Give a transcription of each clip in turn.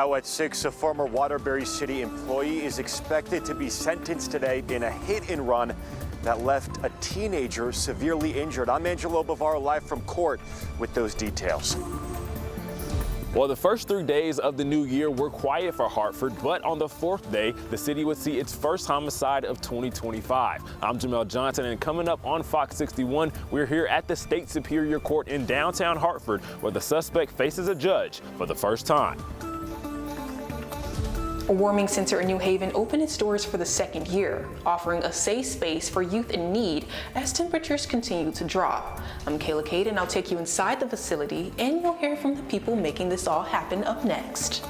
Now at 6, a former Waterbury City employee is expected to be sentenced today in a hit-and-run that left a teenager severely injured. I'm Angelo Bavaro, live from court with those details. Well, the first 3 days of the new year were quiet for Hartford, but on the 4th day, the city would see its first homicide of 2025. I'm Jamel Johnson, and coming up on Fox 61, we're here at the State Superior Court in downtown Hartford, where the suspect faces a judge for the first time. A warming center in New Haven opened its doors for the second year, offering a safe space for youth in need as temperatures continue to drop. I'm Kayla Cade, and I'll take you inside the facility, and you'll hear from the people making this all happen up next.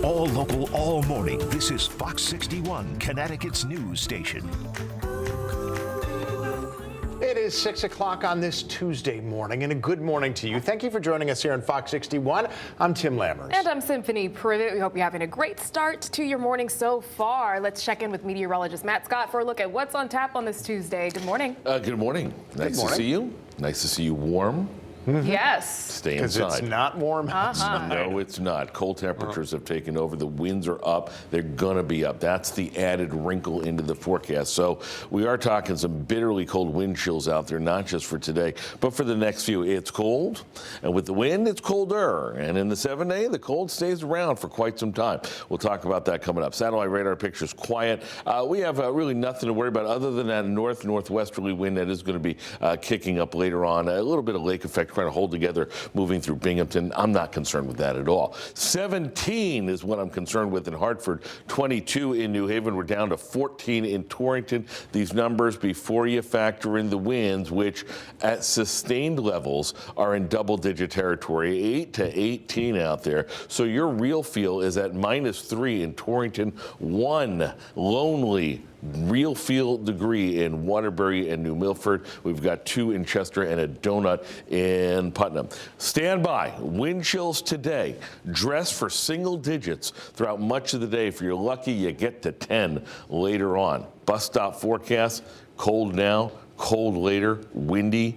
All local, all morning. This is Fox 61, Connecticut's news station. It is 6 o'clock on this Tuesday morning, and a good morning to you. Thank you for joining us here on Fox 61. I'm Tim Lammers. And I'm Symphony Privet. We hope you're having a great start to your morning so far. Let's check in with meteorologist Matt Scott for a look at what's on tap on this Tuesday. Good morning. Good morning. Nice to see you. Nice to see you warm. Yes. Stay inside. Because it's not warm outside. No, it's not. Cold temperatures have taken over. The winds are up. They're going to be up. That's the added wrinkle into the forecast. So we are talking some bitterly cold wind chills out there, not just for today, but for the next few. It's cold, and with the wind, it's colder. And in the 7-day, the cold stays around for quite some time. We'll talk about that coming up. Satellite radar pictures quiet. We have really nothing to worry about other than that northwesterly wind that is going to be kicking up later on. A little bit of lake effect trying to hold together moving through Binghamton. I'm not concerned with that at all. 17 is what I'm concerned with in Hartford, 22 in New Haven. We're down to 14 in Torrington. These numbers before you factor in the winds, which at sustained levels are in double-digit territory, 8 to 18 out there. So your real feel is at -3 in Torrington, 1 lonely real feel degree in Waterbury and New Milford. We've got 2 in Chester and a donut in Putnam. Stand by. Wind chills today. Dress for single digits throughout much of the day. If you're lucky, you get to 10 later on. Bus stop forecast. Cold now, cold later, windy.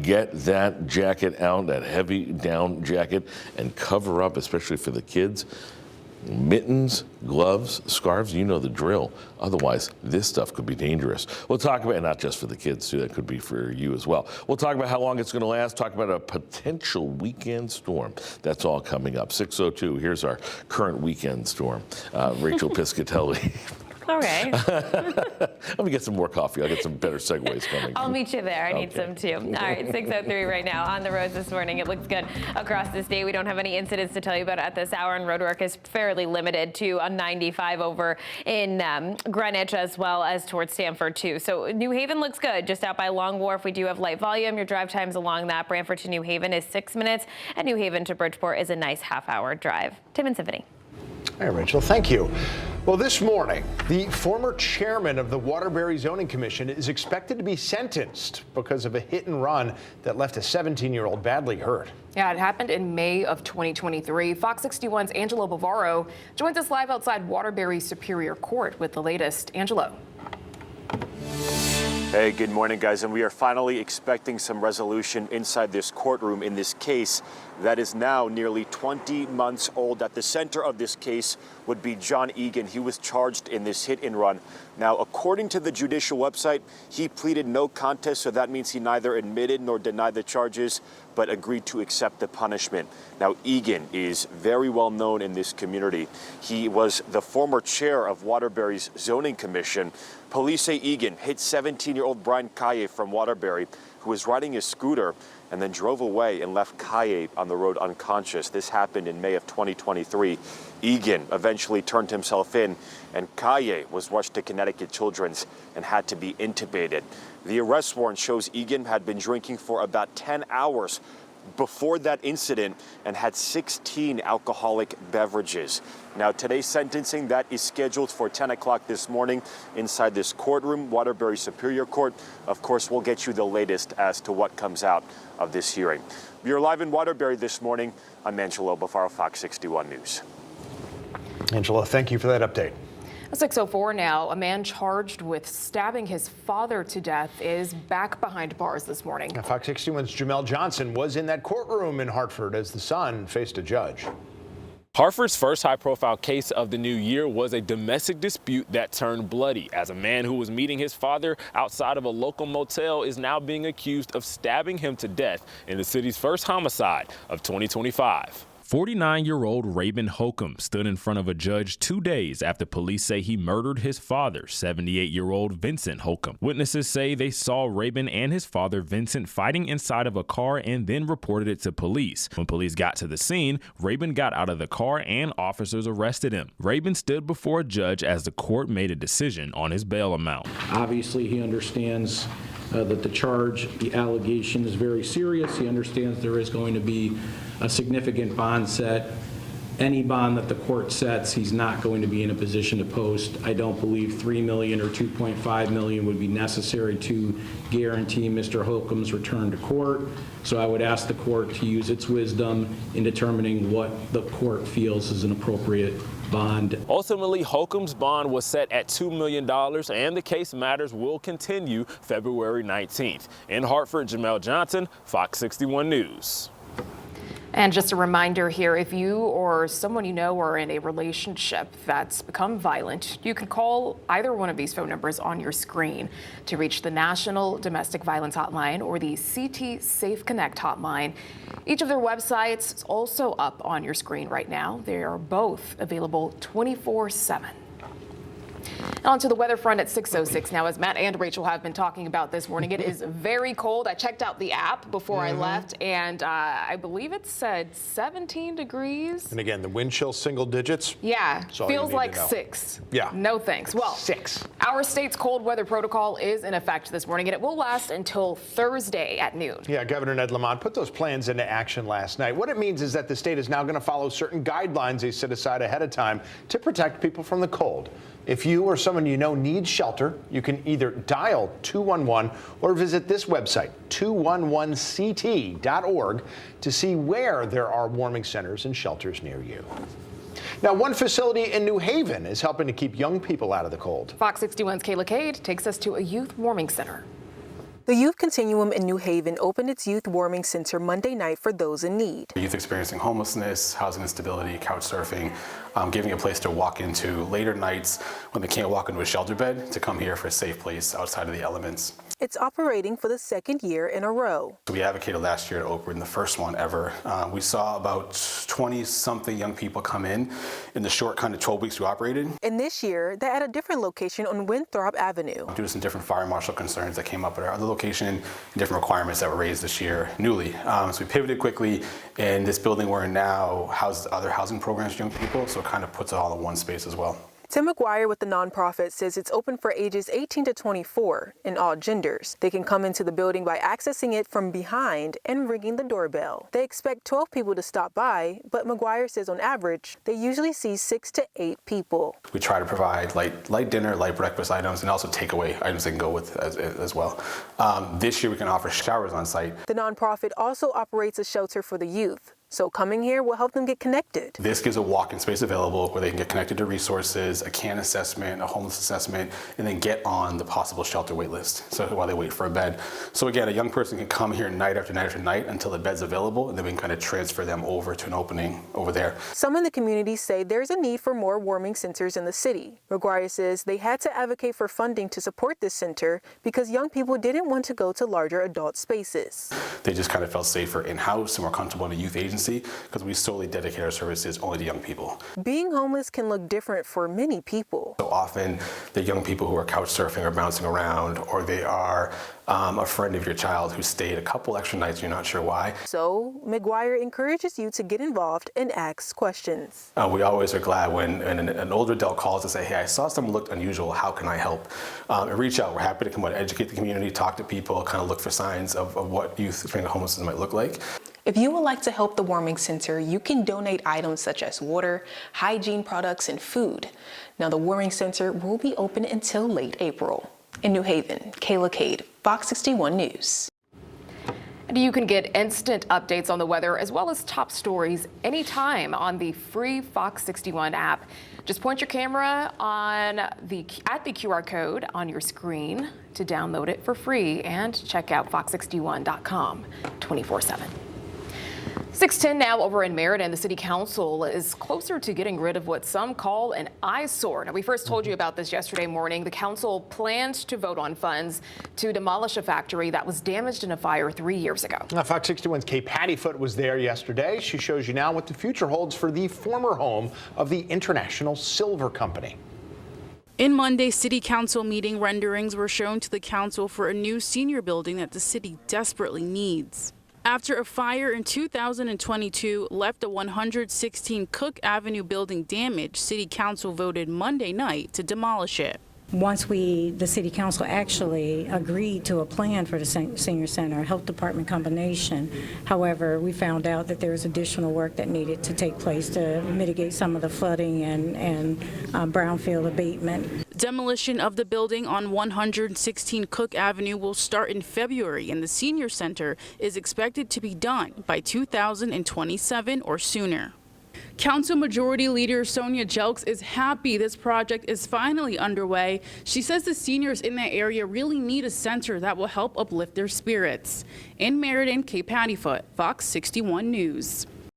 Get that jacket out, that heavy down jacket, and cover up, especially for the kids. Mittens, gloves, scarves, you know the drill. Otherwise, this stuff could be dangerous. We'll talk about, and not just for the kids, too, that could be for you as well. We'll talk about how long it's going to last, talk about a potential weekend storm. That's all coming up. 6:02, here's our current weekend storm. Rachel Piscatelli. Okay. Let me get some more coffee. I'll get some better segues coming. I'll meet you there. I need some too. All right, 6:03 right now on the roads this morning. It looks good across the state. We don't have any incidents to tell you about at this hour, and road work is fairly limited to a 95 over in Greenwich as well as towards Stamford too. So New Haven looks good. Just out by Long Wharf, we do have light volume. Your drive times along that. Brantford to New Haven is 6 minutes, and New Haven to Bridgeport is a nice half-hour drive. Tim and Symphony. Hey, Rachel, thank you. Well, this morning, the former chairman of the Waterbury Zoning Commission is expected to be sentenced because of a hit and run that left a 17-year-old badly hurt. Yeah, it happened in May of 2023. Fox 61's Angelo Bavaro joins us live outside Waterbury Superior Court with the latest. Angelo. Hey, good morning, guys. And we are finally expecting some resolution inside this courtroom in this case that is now nearly 20 months old. At the center of this case would be John Egan. He was charged in this hit and run. Now, according to the judicial website, he pleaded no contest, so that means he neither admitted nor denied the charges, but agreed to accept the punishment. Now, Egan is very well known in this community. He was the former chair of Waterbury's Zoning Commission. Police say Egan hit 17-year-old Brian Kaye from Waterbury, who was riding his scooter and then drove away and left Kaye on the road unconscious. This happened in May of 2023. Egan eventually turned himself in, and Kaye was rushed to Connecticut Children's and had to be intubated. The arrest warrant shows Egan had been drinking for about 10 hours before that incident and had 16 alcoholic beverages. Now, today's sentencing, that is scheduled for 10 o'clock this morning inside this courtroom, Waterbury Superior Court. Of course, we'll get you the latest as to what comes out of this hearing. You're live in Waterbury this morning. I'm Angelo Bavaro, Fox 61 News. Angela, thank you for that update. 6:04 now. A man charged with stabbing his father to death is back behind bars this morning. Now, Fox 61's Jamel Johnson was in that courtroom in Hartford as the son faced a judge. Hartford's first high-profile case of the new year was a domestic dispute that turned bloody, as a man who was meeting his father outside of a local motel is now being accused of stabbing him to death in the city's first homicide of 2025. 49-year-old Raven Holcomb stood in front of a judge 2 days after police say he murdered his father, 78-year-old Vincent Holcomb. Witnesses say they saw Raven and his father, Vincent, fighting inside of a car and then reported it to police. When police got to the scene, Raven got out of the car and officers arrested him. Raven stood before a judge as the court made a decision on his bail amount. Obviously, he understands that the allegation is very serious. He understands there is going to be a significant bond set. Any bond that the court sets, he's not going to be in a position to post. I don't believe $3 million or $2.5 million would be necessary to guarantee Mr. Holcomb's return to court. So I would ask the court to use its wisdom in determining what the court feels is an appropriate bond. Ultimately, Holcomb's bond was set at $2 million, and the case matters will continue February 19th. In Hartford, Jamel Johnson, Fox 61 News. And just a reminder here, if you or someone you know are in a relationship that's become violent, you can call either one of these phone numbers on your screen to reach the National Domestic Violence Hotline or the CT Safe Connect hotline. Each of their websites is also up on your screen right now. They are both available 24/7. On to the weather front at 6:06 now, as Matt and Rachel have been talking about this morning. It is very cold. I checked out the app before I left, and I believe it said 17 degrees. And again, the wind chill single digits. Yeah, feels like 6. Yeah. No thanks. Well, 6. Our state's cold weather protocol is in effect this morning, and it will last until Thursday at noon. Yeah, Governor Ned Lamont put those plans into action last night. What it means is that the state is now going to follow certain guidelines they set aside ahead of time to protect people from the cold. If you or someone you know needs shelter, you can either dial 211 or visit this website, 211ct.org, to see where there are warming centers and shelters near you. Now, one facility in New Haven is helping to keep young people out of the cold. Fox 61's Kayla Cade takes us to a youth warming center. The Youth Continuum in New Haven opened its youth warming center Monday night for those in need. Youth experiencing homelessness, housing instability, couch surfing, giving a place to walk into later nights when they can't walk into a shelter bed, to come here for a safe place outside of the elements. It's operating for the second year in a row. We advocated last year to open the first one ever. We saw about 20-something young people come in the short kind of 12 weeks we operated. And this year, they're at a different location on Winthrop Avenue. Due to some different fire marshal concerns that came up at our other location, and different requirements that were raised this year newly. So we pivoted quickly, and this building we're in now houses other housing programs for young people, so it kind of puts it all in one space as well. Tim McGuire with the nonprofit says it's open for ages 18 to 24 and all genders. They can come into the building by accessing it from behind and ringing the doorbell. They expect 12 people to stop by, but McGuire says on average, they usually see 6 to 8 people. We try to provide light dinner, light breakfast items, and also takeaway items they can go with as well. This year we can offer showers on site. The nonprofit also operates a shelter for the youth. So coming here will help them get connected. This gives a walk-in space available where they can get connected to resources, a CAN assessment, a homeless assessment, and then get on the possible shelter wait list, so while they wait for a bed. So again, a young person can come here night after night after night until the bed's available, and then we can kind of transfer them over to an opening over there. Some in the community say there's a need for more warming centers in the city. McGuire says they had to advocate for funding to support this center because young people didn't want to go to larger adult spaces. They just kind of felt safer in-house and more comfortable in a youth agency, because we solely dedicate our services only to young people. Being homeless can look different for many people. So often, the young people who are couch surfing or bouncing around, or they are a friend of your child who stayed a couple extra nights, you're not sure why. So McGuire encourages you to get involved and ask questions. We always are glad when an older adult calls to say, hey, I saw someone looked unusual, how can I help? And reach out. We're happy to come out and educate the community, talk to people, kind of look for signs of what youth experiencing homelessness might look like. If you would like to help the warming center, you can donate items such as water, hygiene products, and food. Now, the warming center will be open until late April. In New Haven, Kayla Cade, Fox 61 News. And you can get instant updates on the weather as well as top stories anytime on the free Fox 61 app. Just point your camera at the QR code on your screen to download it for free and check out fox61.com 24/7. 6:10 now over in Meriden. The city council is closer to getting rid of what some call an eyesore. Now, we first told you about this yesterday morning. The council plans to vote on funds to demolish a factory that was damaged in a fire 3 years ago. Now, Fox 61's Kay Pattyfoot was there yesterday. She shows you now what the future holds for the former home of the International Silver Company. In Monday's city council meeting, renderings were shown to the council for a new senior building that the city desperately needs. After a fire in 2022 left the 116 Cook Avenue building damaged, City Council voted Monday night to demolish it. Once the city council actually agreed to a plan for the senior center, health department combination. However, we found out that there was additional work that needed to take place to mitigate some of the flooding and brownfield abatement. Demolition of the building on 116 Cook Avenue will start in February, and the senior center is expected to be done by 2027 or sooner. Council Majority Leader Sonia Jelks is happy this project is finally underway. She says the seniors in that area really need a center that will help uplift their spirits. In Meriden, Kay Pattyfoot, Fox 61 News.